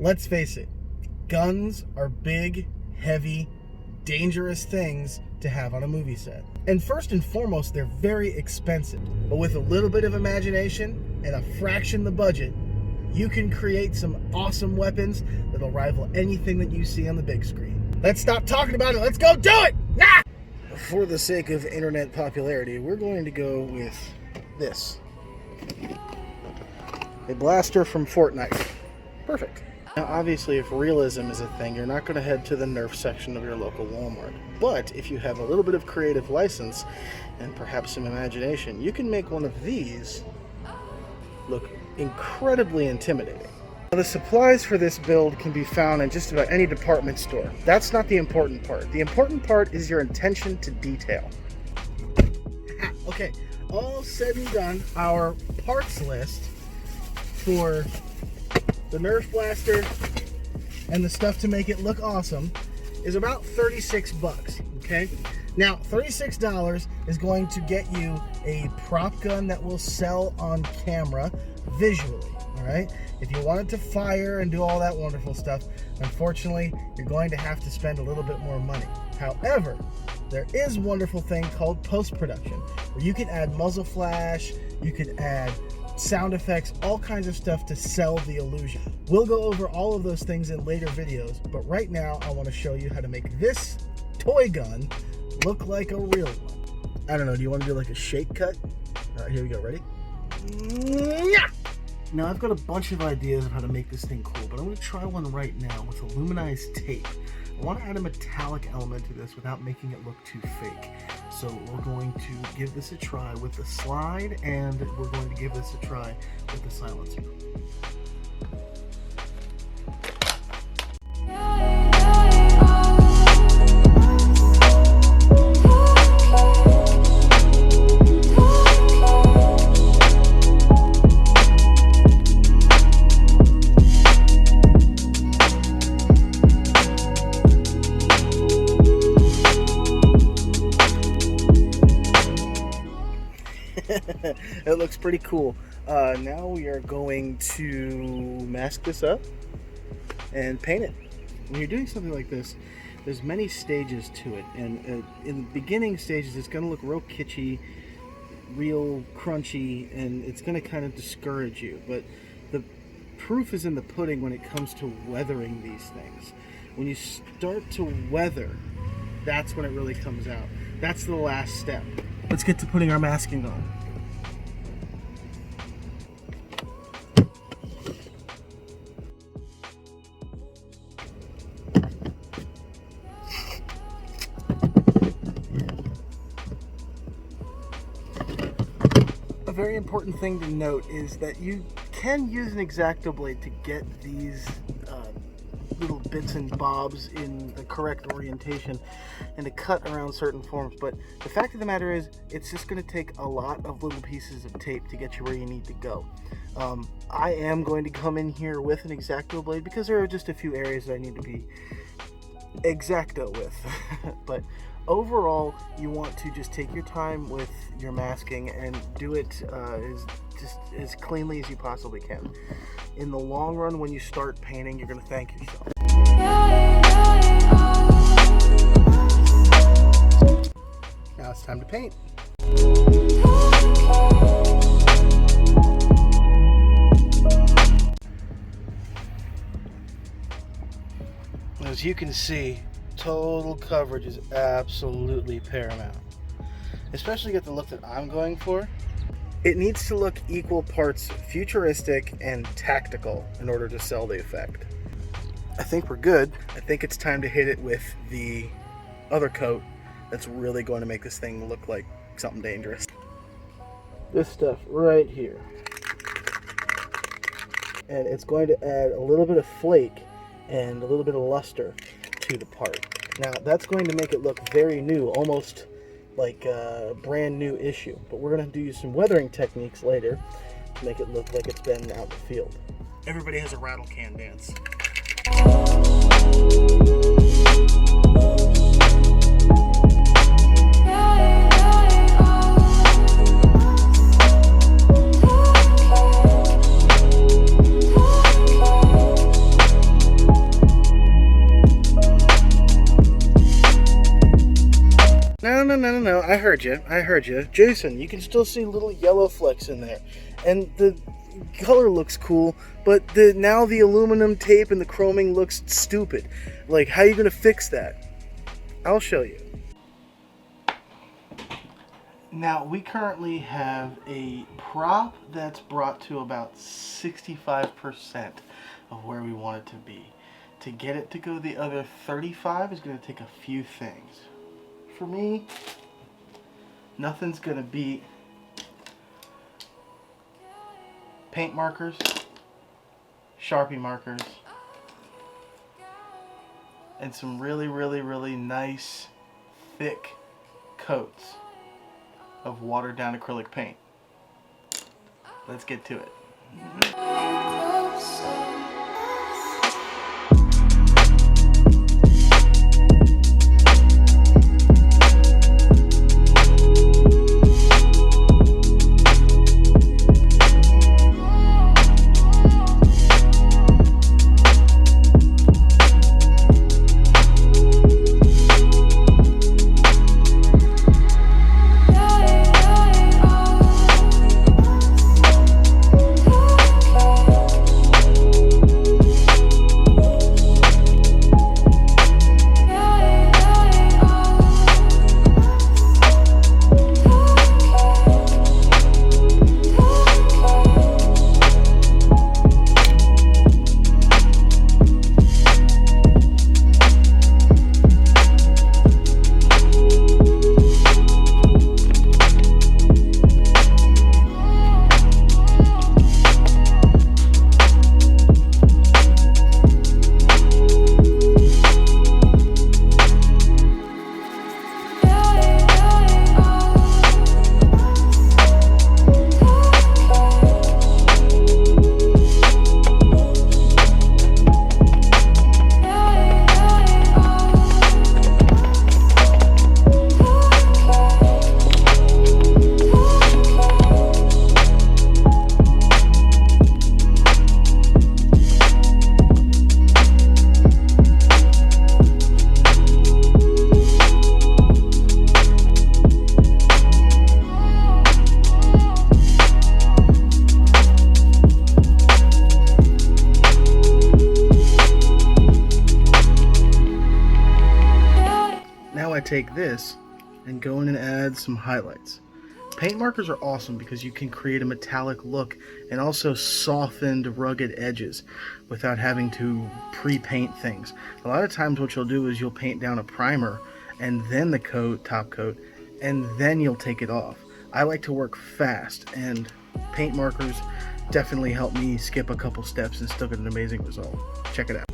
Let's face it, guns are big, heavy, dangerous things to have on a movie set. And first and foremost, they're very expensive. But with a little bit of imagination and a fraction the budget, you can create some awesome weapons that'll rival anything that you see on the big screen. Let's stop talking about it. Let's go do it! Ah! For the sake of internet popularity, we're going to go with this. A blaster from Fortnite. Perfect. Now, obviously, if realism is a thing, you're not going to head to the Nerf section of your local Walmart. But if you have a little bit of creative license and perhaps some imagination, you can make one of these look incredibly intimidating. Now, the supplies for this build can be found in just about any department store. That's not the important part. The important part is your attention to detail. Okay, all said and done, our parts list for the Nerf blaster and the stuff to make it look awesome is about 36 bucks, okay? Now, $36 is going to get you a prop gun that will sell on camera visually, all right? If you want it to fire and do all that wonderful stuff, unfortunately, you're going to have to spend a little bit more money. However, there is a wonderful thing called post-production, where you can add muzzle flash, you can add sound effects, all kinds of stuff to sell the illusion. We'll go over all of those things in later videos, but right now I want to show you how to make this toy gun look like a real one. I don't know, do you want to do like a shake cut? All right, here we go, ready? Now I've got a bunch of ideas of how to make this thing cool, but I'm going to try one right now with aluminized tape. I want to add a metallic element to this without making it look too fake. So we're going to give this a try with the slide, and we're going to give this a try with the silencer. It looks pretty cool. Now we are going to mask this up and paint it. When you're doing something like this, there's many stages to it, and in the beginning stages it's going to look real kitschy, real crunchy, and it's going to kind of discourage you. But the proof is in the pudding when it comes to weathering these things. When you start to weather, that's when it really comes out. That's the last step. Let's get to putting our masking on. A very important thing to note is that you can use an X-Acto blade to get these little bits and bobs in the correct orientation and to cut around certain forms, but the fact of the matter is it's just going to take a lot of little pieces of tape to get you where you need to go. I am going to come in here with an X-Acto blade because there are just a few areas that I need to be X-Acto with. But overall, you want to just take your time with your masking and do it as cleanly as you possibly can. In the long run, when you start painting, you're going to thank yourself. Now it's time to paint. As you can see, total coverage is absolutely paramount. Especially get the look that I'm going for. It needs to look equal parts futuristic and tactical in order to sell the effect. I think we're good. I think it's time to hit it with the other coat that's really going to make this thing look like something dangerous. This stuff right here. And it's going to add a little bit of flake and a little bit of luster to the part. Now that's going to make it look very new, almost like a brand new issue. But we're going to do some weathering techniques later to make it look like it's been out in the field. Everybody has a rattle can dance. No. I heard you. Jason, you can still see little yellow flecks in there. And the color looks cool, but now the aluminum tape and the chroming looks stupid. Like, how are you going to fix that? I'll show you. Now, we currently have a prop that's brought to about 65% of where we want it to be. To get it to go the other 35 is going to take a few things. For me, nothing's going to beat paint markers, Sharpie markers, and some really nice thick coats of watered down acrylic paint. Let's get to it. I take this and go in and add some highlights. Paint markers are awesome because you can create a metallic look and also softened, rugged edges without having to pre-paint things. A lot of times what you'll do is you'll paint down a primer and then the top coat, and then you'll take it off. I like to work fast, and paint markers definitely help me skip a couple steps and still get an amazing result. Check it out.